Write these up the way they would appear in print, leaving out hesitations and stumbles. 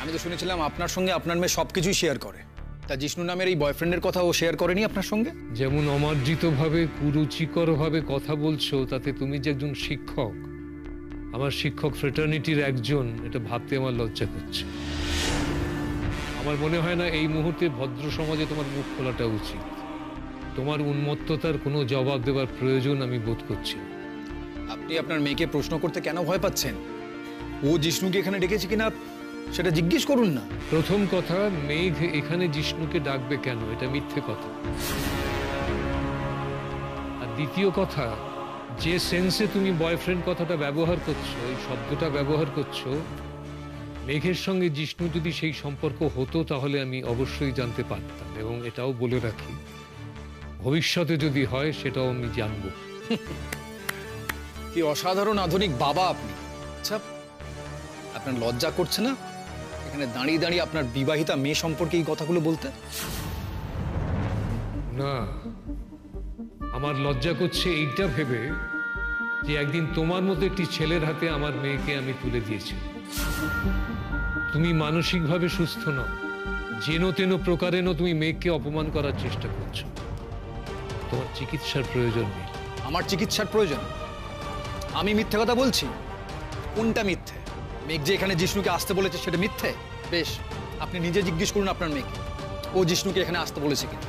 আমি তো শুনেছিলাম আপনার সঙ্গে আপনার মেয়ে সবকিছুই শেয়ার করে। তা জিষ্ণু নামের এই বয়ফ্রেন্ডের কথা ও শেয়ার করেনি আপনার সঙ্গে? যেমন অমার্জিতভাবে কুরুচিকরভাবে কথা বলছো, তাতে তুমি যে একজন শিক্ষক, আমার শিক্ষক ফ্রেটার্নিটির একজন, এটা ভাবতে আমার লজ্জা করছে। আমার মনে হয় না এই মুহূর্তে ভদ্র সমাজে তোমার মুখ খোলাটা উচিত। তোমার উন্মত্ততার কোনো জবাব দেওয়ার প্রয়োজন আমি বোধ করছি। আপনি আপনার মেয়েকে প্রশ্ন করতে কেন ভয় পাচ্ছেন? ও জিষ্ণুকে এখানে ডেকেছে কিনা সেটা জিজ্ঞেস করুন না। প্রথম কথা, মেঘ এখানে জিষ্ণুকে ডাকবে কেন? এটা মিথ্যে কথা। আর দ্বিতীয় কথা, যে সেন্সে তুমি বয়ফ্রেন্ড কথাটা ব্যবহার করছো, এই শব্দটা ব্যবহার করছো, মেঘের সঙ্গে জিষ্ণু যদি সেই সম্পর্ক হতো তাহলে আমি অবশ্যই জানতে পারতাম, এবং এটাও বলে রাখি, ভবিষ্যতে যদি হয় সেটাও আমি জানবো। কি অসাধারণ আধুনিক বাবা আপনি। আচ্ছা, আপনার লজ্জা করছে না এখানে দাঁড়িয়ে দাঁড়িয়ে আপনার বিবাহিতা মেয়ে সম্পর্কে এই কথাগুলো বলতে? না, আমার লজ্জা করছে এইটা ভেবে যে একদিন তোমার মতো একটি ছেলের হাতে আমার মেয়েকে আমি তুলে দিয়েছি। তুমি মানসিকভাবে সুস্থ নও, যেন তেন প্রকারেণ তুমি মেয়েকে অপমান করার চেষ্টা করছো। তোমার চিকিৎসার প্রয়োজন নেই। আমার চিকিৎসার প্রয়োজন? আমি মিথ্যে কথা বলছি? কোনটা মিথ্যে? মেঘ যে এখানে জিষ্ণুকে আসতে বলেছে সেটা মিথ্যে? বেশ, আপনি নিজে জিজ্ঞেস করুন আপনার মেয়েকে, ও জিষ্ণুকে এখানে আসতে বলেছে কিনা।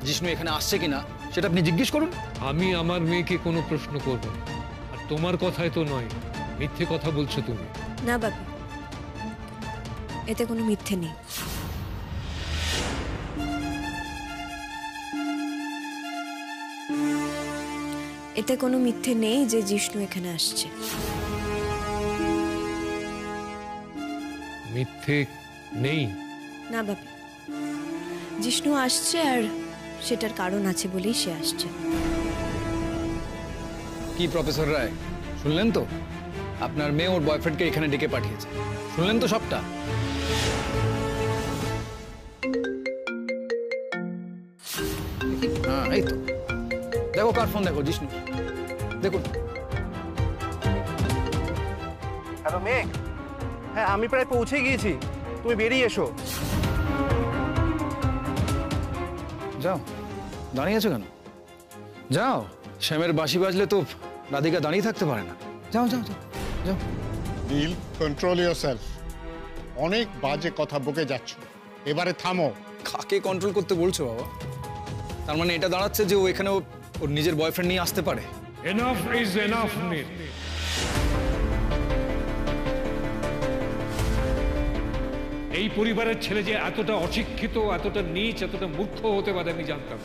জিষ্ণু এখানে আসছে কিনা সেটা আপনি জিজ্ঞেস করুন। আমি আমার মেয়েকে কোনো প্রশ্ন করব না। আর তোমার কথাই তো নয়, মিথ্যে কথা বলছো তুমি। না বাবু, এতে কোনো মিথ্যে নেই। এতে কোনো মিথ্যে নেই যে জিষ্ণু এখানে আসছে। মিথ্যে নেই? না বাবু, জিষ্ণু আসছে, আর সেটার কারণ আছে বলেই সে আসছে। কি প্রফেসর রায়, শুনলেন তো? আপনার মেয়ে ওর বয়ফ্রেন্ডকে এখানে ডেকে পাঠিয়েছে। শুনলেন তো সবটা? হ্যাঁ, এই তো দেখো কার ফোন, দেখো জিষ্ণু, দেখুন। হ্যালো মেঘ, হ্যাঁ আমি প্রায় পৌঁছে গিয়েছি, তুমি বেরিয়ে এসো। যাও, দাঁড়িয়ে আছো কেন? যাও, শ্যামের বাঁশি বাজলে তো রাধিকা দাঁড়িয়ে থাকতে পারে না। যাও যাও যাও যাও। নীল, কন্ট্রোল ইয়োরসেলফ। অনেক বাজে কথা বকে যাচ্ছ, এবারে থামো। কাকে কন্ট্রোল করতে বলছো বাবা? তার মানে এটা দাঁড়াচ্ছে যে ও এখানে ওর নিজের বয়ফ্রেন্ড নিয়ে আসতে পারে? এনাফ ইজ এনাফ নীল। এই পরিবারের ছেলে যে এতটা অশিক্ষিত, এতটা নীচ, এতটা মূর্খ হতে পারে আমি জানতাম।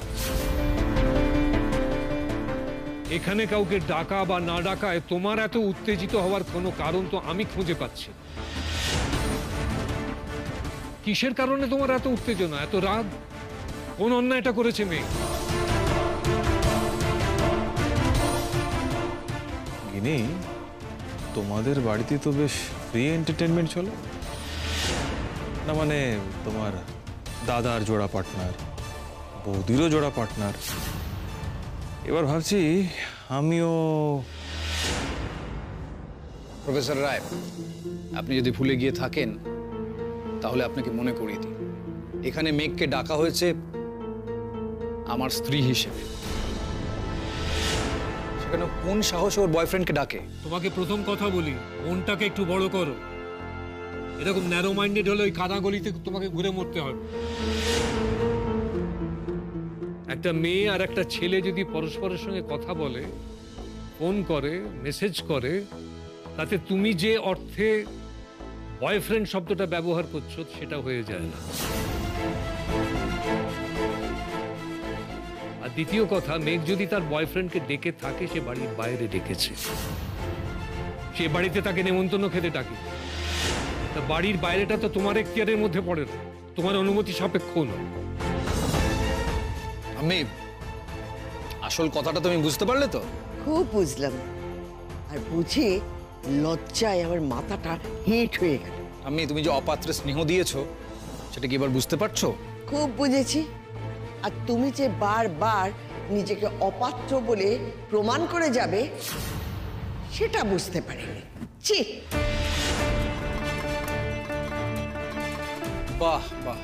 এখানে কাউকে ডাকা বা না ডাকায় তোমার এত উত্তেজিত হওয়ার কোনো কারণ তো আমি খুঁজে পাচ্ছি। কিসের কারণে তোমার এত উত্তেজনা, এত রাগ? কোন অন্যায়টা করেছে মেয়ে? গিনি, তোমাদের বাড়িতে তো বেশ ফ্রি এন্টারটেনমেন্ট চলে না? মানে তোমার দাদার জোড়া পার্টনার, বৌদিরও জোড়া পার্টনার। এবার ভাবছি আমিও। প্রফেসর রায়, আপনি যদি ভুলে গিয়ে থাকেন তাহলে আপনাকে মনে করিয়ে দিই, এখানে মেঘকে ডাকা হয়েছে আমার স্ত্রী হিসেবে। সেখানে কোন সাহসে ওর বয়ফ্রেন্ডকে ডাকে? তোমাকে প্রথম কথা বলি, মনটাকে একটু বড় করো। এরকম ন্যারো মাইন্ডেড হলে ওই কাদাগলিতে তোমাকে ঘুরে মরতে হবে। একটা মেয়ে আর একটা ছেলে যদি পরস্পরের সঙ্গে কথা বলে, ফোন করে, মেসেজ করে, তাতে তুমি যে অর্থে বয়ফ্রেন্ড শব্দটা ব্যবহার করছো সেটা হয়ে যায় না। আর দ্বিতীয় কথা, মেঘ যদি তার বয়ফ্রেন্ডকে ডেকে থাকে, সে বাড়ির বাইরে ডেকেছে। সে বাড়িতে তাকে নেমন্তন্ন খেতে ডাকে। তা বাড়ির বাইরেটা তো তোমার এখতিয়ারের মধ্যে পড়ে না, তোমার অনুমতি সাপেক্ষ নয়। আমি আসল কথাটা তুমি বুঝতে পারলে তো? খুব বুঝলাম, আর বুঝে লজ্জায় আমার মাথাটা হিট হয়ে গেল। আমি, তুমি যে অপাত্রে স্নেহ দিয়েছো সেটা কি এবার বুঝতে পারছো? খুব বুঝেছি। আর তুমি যে বারবার নিজেকে অপাত্র বলে প্রমাণ করে যাবে সেটা বুঝতে পারিনি। ছি। বাহ বাহ,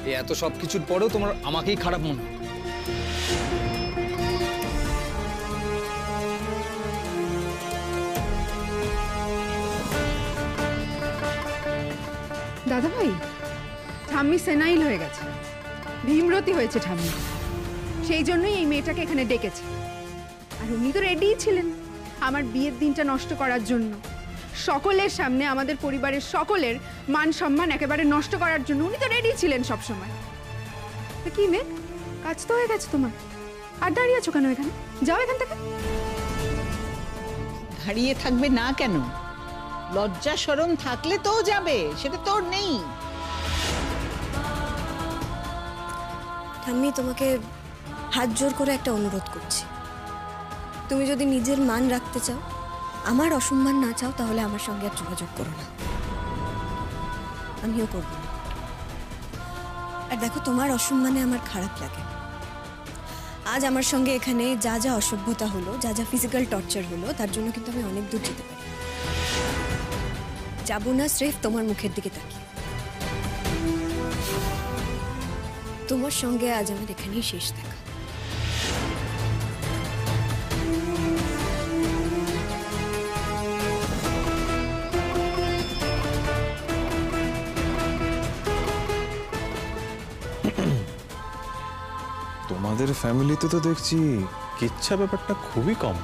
এই এত সব কিছুর পরেও তোমার আমাকেই খারাপ মনে হয়? দাদা ভাই, ঠাম্মি সেনাইল হয়ে গেছে, ভীমরতি হয়েছে ঠাম্মি। সেই জন্যই এই মেয়েটাকে এখানে ডেকেছে। আর উনি তো রেডিই ছিলেন আমার বিয়ের দিনটা নষ্ট করার জন্য, সকলের সামনে আমাদের পরিবারের সকলের মান সম্মান একেবারে নষ্ট করার জন্য উনি তো রেডি ছিলেন সব সময়। কি মেয়ে, কাজ তো হয়ে গেছে তোমার, আর দাঁড়িয়ে আছো কেন এখানে? যাও এখান থেকে। দাঁড়িয়ে থাকবে না কেন? লজ্জা শরম থাকলে তো যাবে, সেটা তোর নেই। আমি তোমাকে হাত জোর করে একটা অনুরোধ করছি, তুমি যদি নিজের মান রাখতে চাও, আমার অসম্মান না চাও, তাহলে আমার সঙ্গে আর যোগাযোগ করো না, আমিও করব না। আর দেখো, তোমার অসম্মানে আমার খারাপ লাগে। আজ আমার সঙ্গে এখানে যা যা অসভ্যতা হলো, যা যা ফিজিক্যাল টর্চার হলো, তার জন্য কিন্তু আমি অনেক দূর যেতে পারি। যাবো না স্রেফ তোমার মুখের দিকে তাকিয়ে। তোমার সঙ্গে আজ আমার এখানেই শেষ দেখা। তোমাদের ফ্যামিলিতে তো দেখছি কিচ্ছা ব্যাপারটা খুবই কম।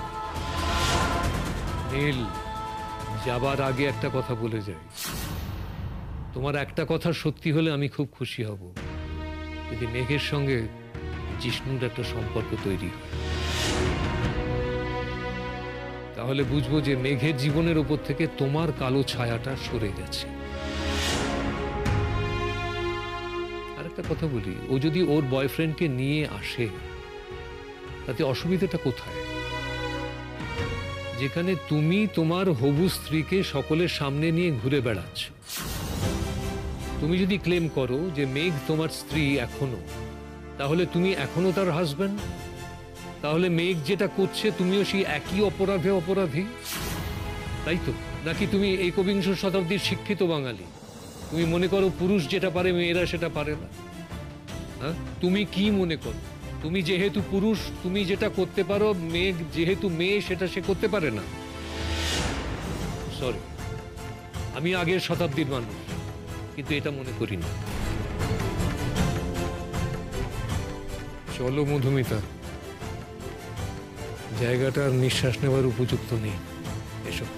নীল, যাবার আগে একটা কথা বলে যাই। তোমার একটা কথা সত্যি হলে আমি খুব খুশি হব, যদি মেঘের সঙ্গে জিষ্ণুর একটা সম্পর্ক তৈরি হয়। তাহলে বুঝবো যে মেঘের জীবনের উপর থেকে তোমার কালো ছায়াটা সরে গেছে। আরেকটা কথা বলি, ও যদি ওর বয়ফ্রেন্ডকে নিয়ে আসে, তাতে অসুবিধাটা কোথায়? যেখানে তুমি তোমার হবু স্ত্রীকে সকলের সামনে নিয়ে ঘুরে বেড়াচ্ছ, তুমি যদি ক্লেম করো যে মেঘ তোমার স্ত্রী এখনো, তাহলে তুমি এখনো তার হাজবেন্ড। তাহলে মেঘ যেটা করছে তুমিও সেই একই অপরাধে অপরাধী, তাই তো? নাকি তুমি একবিংশ শতাব্দীর শিক্ষিত বাঙালি, তুমি মনে করো পুরুষ যেটা পারে মেয়েরা সেটা পারে না? হ্যাঁ, তুমি কি মনে করো? তুমি যেহেতু পুরুষ, তুমি যেটা করতে পারো, মেঘ যেহেতু মেয়ে সেটা সে করতে পারে না? সরি, আমি আগের শতাব্দীর মানুষ, কিন্তু এটা মনে করি না। চলো মধুমিতা, জায়গাটা আর নিঃশ্বাস নেওয়ার উপযুক্ত নেই। এসব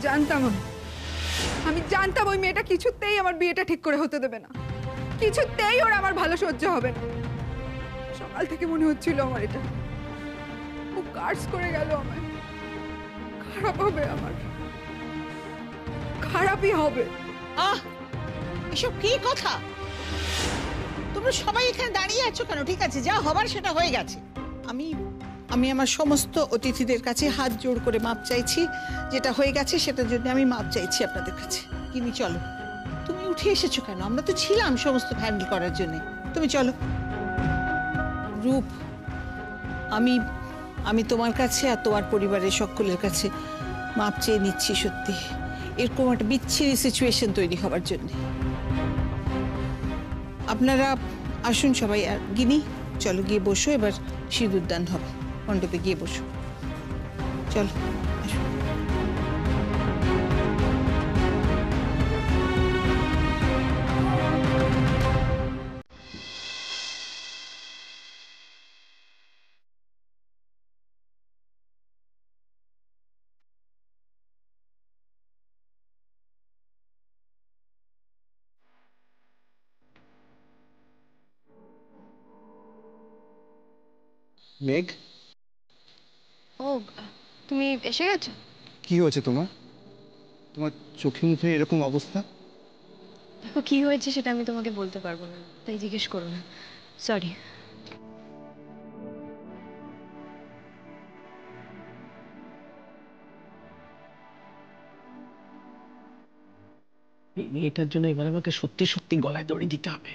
জানতাম আমি জানতাম ওই মেয়েটা কিছুতেই আমার বিয়েটা ঠিক করে হতে দেবে না, কিছুতেই ওর আমার ভালো সহ্য হবে না। সকাল থেকে মনে হচ্ছিল আমার এটা, ও কার্স করে গেল আমায়। খারাপ হবে, আমার খারাপই হবে। আহ, এসব কি কথা? তোমরা সবাই এখানে দাঁড়িয়ে আছো কেন? ঠিক আছে, যা হবার সেটা হয়ে গেছে। আমি আমি আমার সমস্ত অতিথিদের কাছে হাত জোড় করে মাপ চাইছি। যেটা হয়ে গেছে সেটার জন্য আমি মাপ চাইছি আপনাদের কাছে। কিমি, চলো। তুমি উঠে এসেছো কেন? আমরা তো ছিলাম সমস্ত হ্যান্ডেল করার জন্য। তুমি চলো। রূপ, আমি আমি তোমার কাছে আর তোমার পরিবারের সকলের কাছে মাপ চেয়ে নিচ্ছি। সত্যি এরকম একটা বিচ্ছিরি সিচুয়েশন তৈরি হবার জন্য। আপনারা আসুন সবাই। আর গিনি, চলো গিয়ে বসো, এবার সিঁদুরদান হবে, মণ্ডপে গিয়ে বসো। চলো, আসো। মেঘ, ও, তুমি এসে গেছো? কি হয়েছে তোমার? তোমার চোখে মুখে এরকম অবস্থা? দেখো, কি হয়েছে সেটা আমি তোমাকে বলতে পারবো না, তাই জিজ্ঞেস করো না। সরি। এই মেয়েটার জন্য এবার আমাকে সত্যি সত্যি গলায় দড়ি দিতে হবে।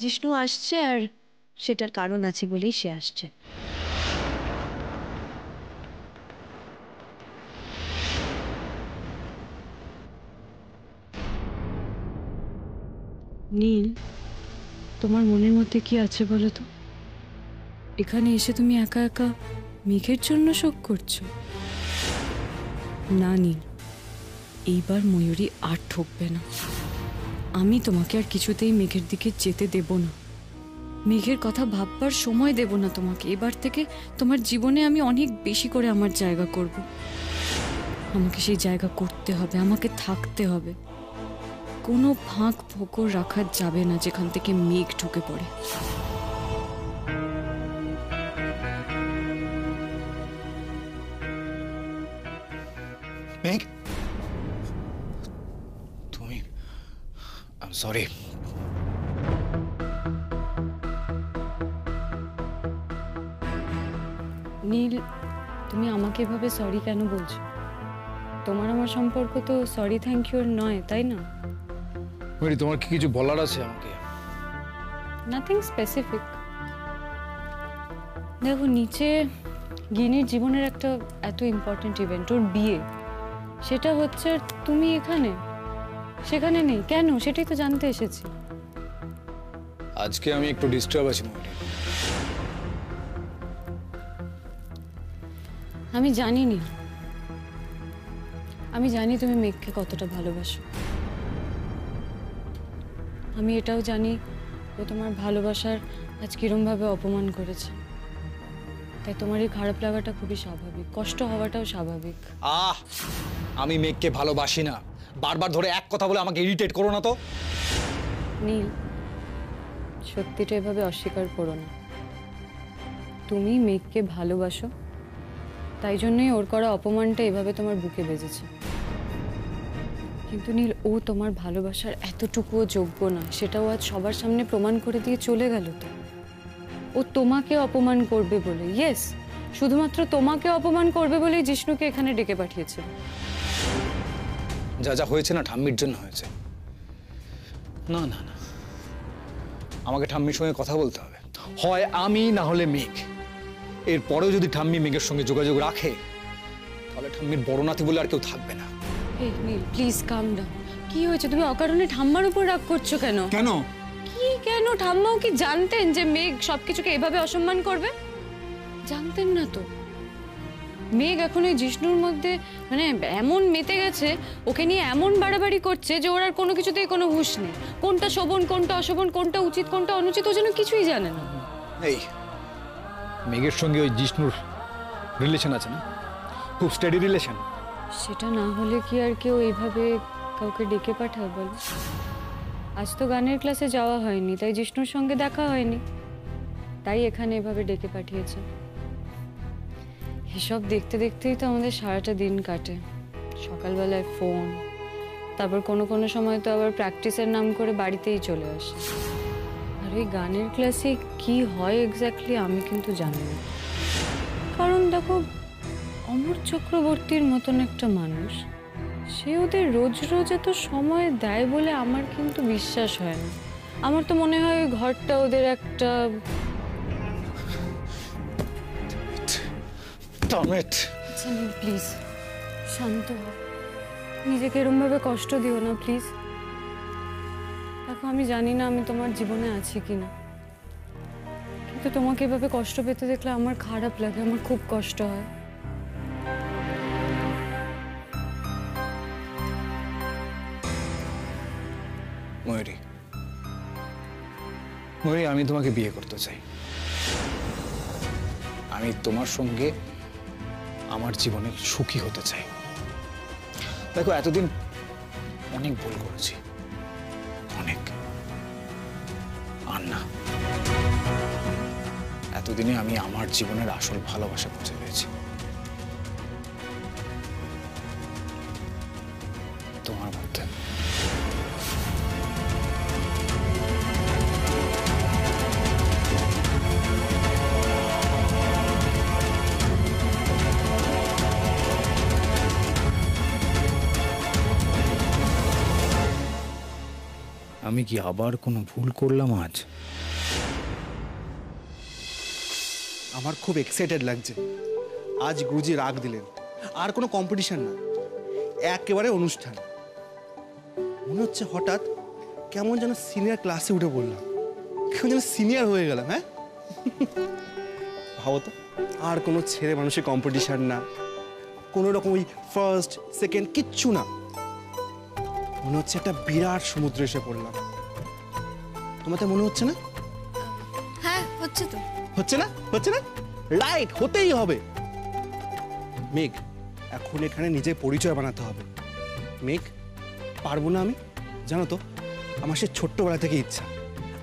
জিষ্ণু আসছে আর সেটার কারণ আছে বলেই সে আসছে। নীল, তোমার মনের মধ্যে কি আছে বলো তো? এখানে এসে তুমি একা একা মেঘের জন্য শোক করছো? না নীল, এইবার ময়ূরী আর ঠকবে না। আমি তোমাকে আর কিছুতেই মেঘের দিকে যেতে দেব না। মেঘের কথা ভাববার সময় দেব না তোমাকে। এবার থেকে তোমার জীবনে আমি অনেক বেশি করে আমার জায়গা করব। আমাকে সেই জায়গা করতে হবে, আমাকে থাকতে হবে। কোনো ফাঁক ফোকর রাখা যাবে না যেখান থেকে মেঘ ঢুকে পড়ে। মেঘ, তুমি, আই সরি। নীল, তুমি আমাকে এভাবে সরি কেন বলছো? তোমার আমার সম্পর্ক তো সরি থ্যাংক ইউ নয়, তাই না? ময়ূরী, তোমার কি কিছু বলার আছে আমাকে? Nothing specific. দেখো, নিচে গিনির জীবনের একটা এত ইম্পর্টেন্ট ইভেন্ট, ওর বিয়ে, সেটা হচ্ছে, তুমি এখানে সেখানে নেই কেন? সেটাই তো জানতে এসেছি। আজকে আমি একটু ডিস্টার্ব আছি ময়ূরী। আমি জানি নীল, আমি জানি তুমি মেঘকে কতটা ভালোবাসো। আমি এটাও জানি ও তোমার ভালোবাসার আজ কিরমভাবে অপমান করেছে। তাই তোমার এই খারাপ লাগাটা খুবই স্বাভাবিক, কষ্ট হওয়াটাও স্বাভাবিক। আমি মেঘকে ভালোবাসি না। বারবার ধরে এক কথা বলে আমাকে ইরিটেট করো না তো। নীল, সত্যিটা এভাবে অস্বীকার করো না। তুমি মেঘকে ভালোবাসো, তাই জন্যই ওর করা অপমানটা এভাবে তোমার বুকে বেজেছে। কিন্তু নীল, ও তোমার ভালোবাসার এতটুকুও যোগ্য না, সেটাও আজ সবার সামনে প্রমাণ করে দিয়ে চলে গেল। তো ও তোমাকে অপমান করবে বলে, ইয়েস, শুধুমাত্র তোমাকে অপমান করবে বলেই জিষ্ণুকে এখানে ডেকে পাঠিয়েছে। যা যা হয়েছে না ঠাম্মির জন্য হয়েছে। না না না, আমাকে ঠাম্মির সঙ্গে কথা বলতে হবে, হয় আমি না হলে মেঘ। এরপরেও যদি ঠাম্মি মেঘের সঙ্গে যোগাযোগ রাখে, তাহলে ঠাম্মির বড় নাতি বলে আর কেউ থাকবে না। এই নীল, প্লিজ কাম ডাউন। কি হয়েছে? তুমি অকারণে ঠাম্মার উপর রাগ করছো কেন? কেন? কি কেন? ঠাম্মাও কি জানতেন যে মেঘ সবকিছুকে এভাবে অসম্মান করবে? জানতেন না তো। মেঘ এখন ওই জিষ্ণুর মধ্যে মানে এমন মেতে গেছে, ওকে নিয়ে এমন বাড়াবাড়ি করছে যে ওর আর কোনো কিছুতেই কোনো হুঁশ নেই। কোনটা শোভন, কোনটা অশোভন, কোনটা উচিত, কোনটা অনুচিত, ও যেন কিছুই জানে না। এই মেঘের সঙ্গে ওই জিষ্ণুর রিলেশন আছে না, খুব স্টেডি রিলেশন। সেটা না হলে কি আর কেউ এইভাবে কাউকে ডেকে পাঠায় বল? আজ তো গানের ক্লাসে যাওয়া হয়নি, তাই জিষ্ণুর সঙ্গে দেখা হয়নি, তাই এখানে এভাবে ডেকে পাঠিয়েছে। এসব দেখতে দেখতেই তো আমাদের সারাটা দিন কাটে। সকালবেলায় ফোন, তারপর কোনো কোনো সময় তো আবার প্র্যাকটিসের নাম করে বাড়িতেই চলে আসে। আর ওই গানের ক্লাসে কি হয় এক্স্যাক্টলি আমি কিন্তু জানি না। কারণ দেখো, অমর চক্রবর্তীর মতন একটা মানুষ, সে ওদের রোজ রোজ এত সময় দেয় বলে আমার কিন্তু বিশ্বাস হয় না। আমার তো মনে হয় ওই ঘরটা ওদের একটা প্লিজ শান্ত হও, নিজেকে এরমভাবে কষ্ট দিও না প্লিজ। দেখো, আমি জানি না আমি তোমার জীবনে আছি কিনা, কিন্তু তোমাকে এভাবে কষ্ট পেতে দেখলে আমার খারাপ লাগে, আমার খুব কষ্ট হয়। ময়ূরী, ময়ূরী, আমি তোমাকে বিয়ে করতে চাই। আমি তোমার সঙ্গে আমার জীবনে সুখী হতে চাই। দেখো, এতদিন অনেক ভুল করেছি, অনেক। আর না, এতদিনে আমি আমার জীবনের আসল ভালোবাসা খুঁজে পেয়েছি, তোমার মধ্যে। আমি কি আবার কোনো ভুল করলাম আজ? আমার খুব এক্সাইটেড লাগছে। আজ গুরুজি রাগ দিলেন, আর কোনো কম্পিটিশন না, একেবারে অনুষ্ঠান। মনে হচ্ছে হঠাৎ কেমন যেন সিনিয়র ক্লাসে উঠে পড়লাম, কেমন যেন সিনিয়র হয়ে গেলাম। হ্যাঁ, ভাবো তো, আর কোনো ছেলে মানুষের কম্পিটিশন না, কোনো রকম ওই ফার্স্ট সেকেন্ড কিচ্ছু না। মনে হচ্ছে একটা বিরাট সমুদ্রে এসে পড়লাম। তোমাদের মনে হচ্ছে না? হ্যাঁ হচ্ছে তো। হচ্ছে না? হচ্ছে না? রাইট, হতেই হবে। মেঘ, এখন এখানে নিজের পরিচয় বানাতে হবে। মেঘ, পারবো না আমি, জানো তো, আমার সে ছোট্টবেলা থেকে ইচ্ছা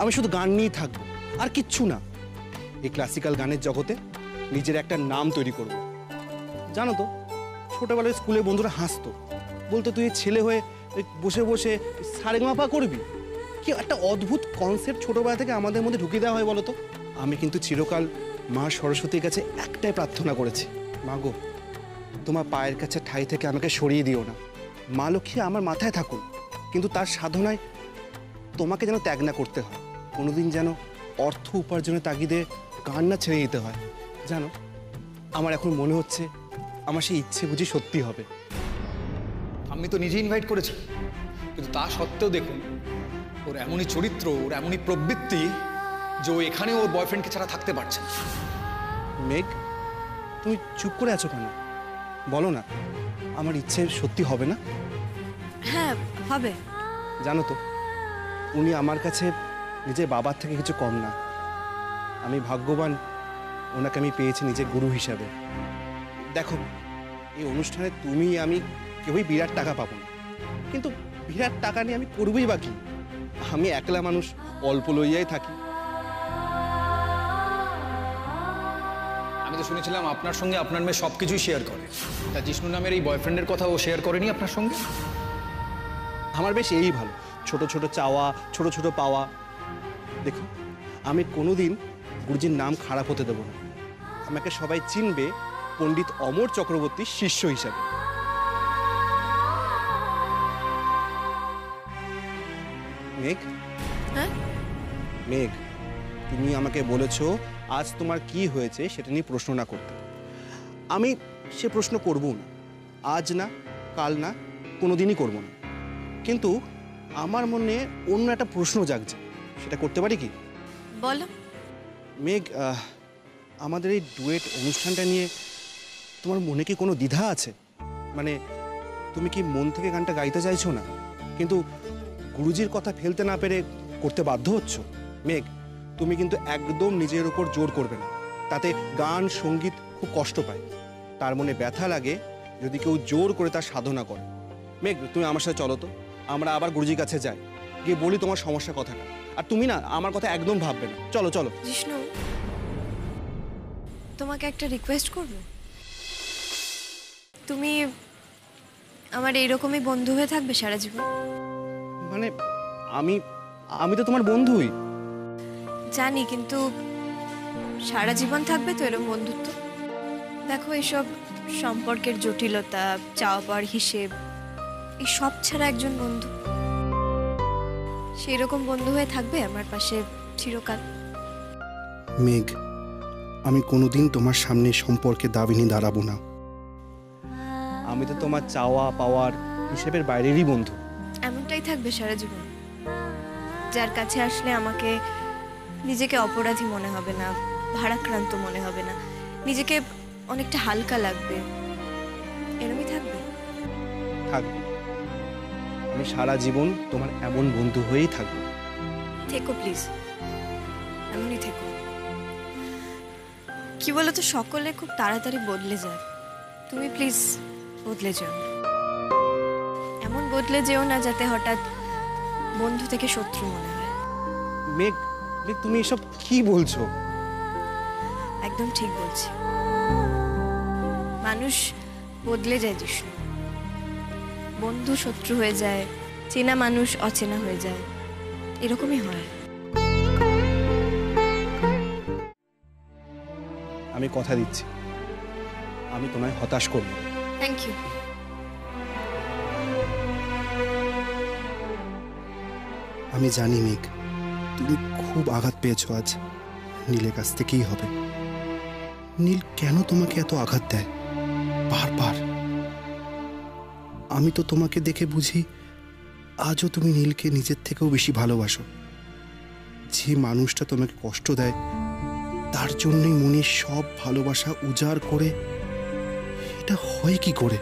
আমি শুধু গান নিয়েই থাকবো, আর কিচ্ছু না। এই ক্লাসিক্যাল গানের জগতে নিজের একটা নাম তৈরি করব। জানো তো, ছোটবেলায় স্কুলে বন্ধুরা হাসতো, বলতো তুই ছেলে হয়ে বসে বসে সারেগামাপা করবি। কি একটা অদ্ভুত কনসেপ্ট ছোটবেলা থেকে আমাদের মধ্যে ঢুকিয়ে দেওয়া হয় বলো তো। আমি কিন্তু চিরকাল মা সরস্বতীর কাছে একটাই প্রার্থনা করেছি, মা গো, তোমার পায়ের কাছে ঠাই থেকে আমাকে সরিয়ে দিও না। মা লক্ষ্মী আমার মাথায় থাকুন, কিন্তু তার সাধনায় তোমাকে যেন ত্যাগ না করতে হয়, কোনোদিন যেন অর্থ উপার্জনের তাগিদে গান না ছেড়ে দিতে হয়। জানো, আমার এখন মনে হচ্ছে আমার সেই ইচ্ছে বুঝি সত্যি হবে। আমি তো নিজে ইনভাইট করেছি, কিন্তু তা সত্ত্বেও দেখুন, ওর এমনই চরিত্র, ওর এমনই প্রবৃত্তি যে ও এখানে ওর বয়ফ্রেন্ডকে ছাড়া থাকতে পারছে না। মেঘ, তুমি চুপ করে আছো কেন? বলো না, আমার ইচ্ছে সত্যি হবে না? হ্যাঁ হবে। জানো তো, উনি আমার কাছে নিজের বাবার থেকে কিছু কম না। আমি ভাগ্যবান, ওনাকে আমি পেয়েছি নিজের গুরু হিসাবে। দেখো, এই অনুষ্ঠানে তুমি আমি কেউই বিরাট টাকা পাবো না, কিন্তু বিরাট টাকা নিয়ে আমি করবই বা কি? আমি একলা মানুষ, অল্প লইয়াই থাকি। আমি তো শুনেছিলাম আপনার সঙ্গে আপনার মেয়ে সব কিছুই শেয়ার করে, তা জিষ্ণু নামের এই বয়ফ্রেন্ডের কথা ও শেয়ার করেনি আপনার সঙ্গে? আমার বেশ এই ভালো, ছোট ছোট চাওয়া, ছোট ছোট পাওয়া। দেখো, আমি কোনোদিন গুরুজির নাম খারাপ হতে দেবো না। আমাকে সবাই চিনবে পণ্ডিত অমর চক্রবর্তীর শিষ্য হিসাবে। মেঘ, হ্যাঁ মেঘ, তুমি আমাকে বলেছো আজ তোমার কি হয়েছে সেটা নিয়ে প্রশ্ন না করতে। আমি সে প্রশ্ন করবো না, আজ না, কাল না, কোনোদিনই করবো না। কিন্তু আমার মনে অন্য একটা প্রশ্ন জাগছে, সেটা করতে পারি কি? বলো। মেঘ, আমাদের এই ডুয়েট অনুষ্ঠানটা নিয়ে তোমার মনে কি কোনো দ্বিধা আছে? মানে তুমি কি মন থেকে গানটা গাইতে চাইছো না, কিন্তু গুরুজির কথা ফেলতে না পেরে করতে বাধ্য হচ্ছ? মেঘ, তুমি কিন্তু একদম নিজের উপর জোর করবে না, তাতে গান সঙ্গীত খুব কষ্ট পায়, তার মনে ব্যথা লাগে যদি কেউ জোর করে তার সাধনা করে। মেঘ, তুমি আমার সাথে চলো তো, আমরা আবার গুরুজির কাছে যাই, গিয়ে বলি তোমার সমস্যা কথাটা। আর তুমি না আমার কথা একদম ভাববে না, চলো চলো। জিষ্ণু, তোমাকে একটা রিকোয়েস্ট করব। তুমি আমার এইরকমই বন্ধু হয়ে থাকবে সারা জীবন? মানে আমি আমি তো তোমার বন্ধুই। জানি, কিন্তু সারা জীবন থাকবে তো এরকম বন্ধুত্ব? দেখো, এসব সম্পর্কের জটিলতা, চাওয়া পাওয়ার হিসেব, এই সব ছাড়া একজন বন্ধু, সেই রকম বন্ধু হয়ে থাকবে আমার পাশে চিরকাল? মেঘ, আমি কোনোদিন তোমার সামনে সম্পর্কে দাবিনি দাঁড়াবো না। আমি তো তোমার চাওয়া পাওয়ার হিসেবের বাইরেরই বন্ধু। এমনটাই থাকবে সারা জীবন? যার কাছে আসলে আমাকে নিজেকে অপরাধী মনে হবে না, ভারাক্রান্ত মনে হবে না, নিজেকে অনেকটা হালকা লাগবে, এরকমই থাকবে? থাকবে। আমি সারা জীবন তোমার এমন বন্ধু হয়েই থাকবো। থেকো প্লিজ, এমনই থেকো। কি বলো তো, সকলে খুব তাড়াতাড়ি বদলে যায়, তুমি প্লিজ বদলে যাও না। এমন বদলে যেও না যাতে হঠাৎ বন্ধু থেকে শত্রু মনে হয়। মেঘ, মেঘ, তুমি এসব কি বলছো? একদম ঠিক বলছি। মানুষ বদলে যায় জিষ্ণু, বন্ধু শত্রু হয়ে যায়, চেনা মানুষ অচেনা হয়ে যায়, এরকমই হয়। আমি কথা দিচ্ছি, আমি তোমায় হতাশ করব। Thank you. আমি জানি মেঘ, তুমি খুব আঘাত পেয়েছো আজ। নীলের কাছ থেকেই হবে। নীল কেন তোমাকে এত আঘাত দেয় বারবার? আমি তো তোমাকে দেখে বুঝি আজও তুমি নীলকে নিজের থেকেও বেশি ভালোবাসো। যে মানুষটা তোমাকে কষ্ট দেয় তার জন্যই মনের সব ভালোবাসা উজাড় করে, এটা হয় কি করে?